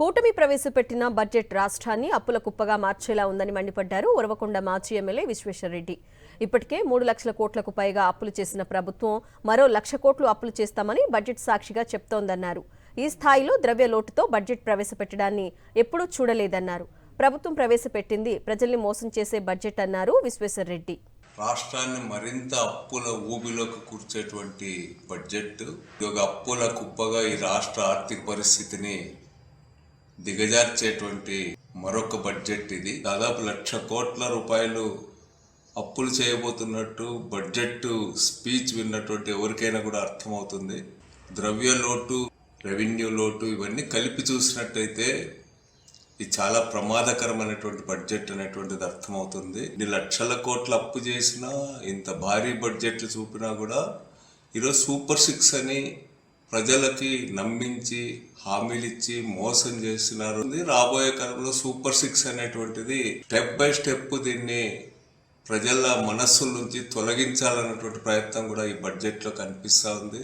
కూటమి ప్రవేశపెట్టిన బడ్జెట్ రాష్ట్రాన్ని అప్పుల కుప్పగా మార్చేలా ఉందని మండిపడ్డారు ఉరవకొండ మాజీ ఎమ్మెల్యే విశ్వేశ్వరరెడ్డి. ఇప్పటికే 3 లక్షల కోట్లకు పైగా అప్పులు చేసిన ప్రభుత్వం మరో 1 లక్ష కోట్లు అప్పులు చేస్తామని బడ్జెట్ సాక్షిగా చెప్తోందన్నారు. ఈ స్థాయిలో ద్రవ్య లోటుతో బడ్జెట్ ప్రవేశపెట్టడాన్ని ఎప్పుడూ చూడలేదన్నారు. ప్రభుత్వం ప్రవేశపెట్టింది ప్రజల్ని మోసం చేసే బడ్జెట్ అన్నారు విశ్వేశ్వరరెడ్డి. రాష్ట్రాన్ని మరింత అప్పుల ఊబిలోకి కూర్చేటువంటి బడ్జెట్, అప్పుల కుప్పగా ఈ రాష్ట్ర ఆర్థిక పరిస్థితిని దిగజార్చేటువంటి మరొక బడ్జెట్ ఇది. దాదాపు 1 లక్ష కోట్ల రూపాయలు అప్పులు చేయబోతున్నట్టు బడ్జెట్ స్పీచ్ విన్నటువంటి ఎవరికైనా కూడా అర్థమవుతుంది. ద్రవ్య లోటు, రెవెన్యూ లోటు ఇవన్నీ కలిపి చూసినట్టయితే ఇది చాలా ప్రమాదకరమైనటువంటి బడ్జెట్ అనేటువంటిది అర్థమవుతుంది. 1 లక్షల కోట్ల అప్పు చేసినా, ఇంత భారీ బడ్జెట్లు చూపినా కూడా ఈరోజు సూపర్ 6 అని ప్రజలకి నమ్మించి హామీలు ఇచ్చి మోసం చేస్తున్నారు. రాబోయే కాలంలో సూపర్ 6 అనేటువంటిది స్టెప్ బై స్టెప్ దీన్ని ప్రజల మనస్సుల నుంచి తొలగించాలన్నటువంటి ప్రయత్నం కూడా ఈ బడ్జెట్లో కనిపిస్తూ ఉంది.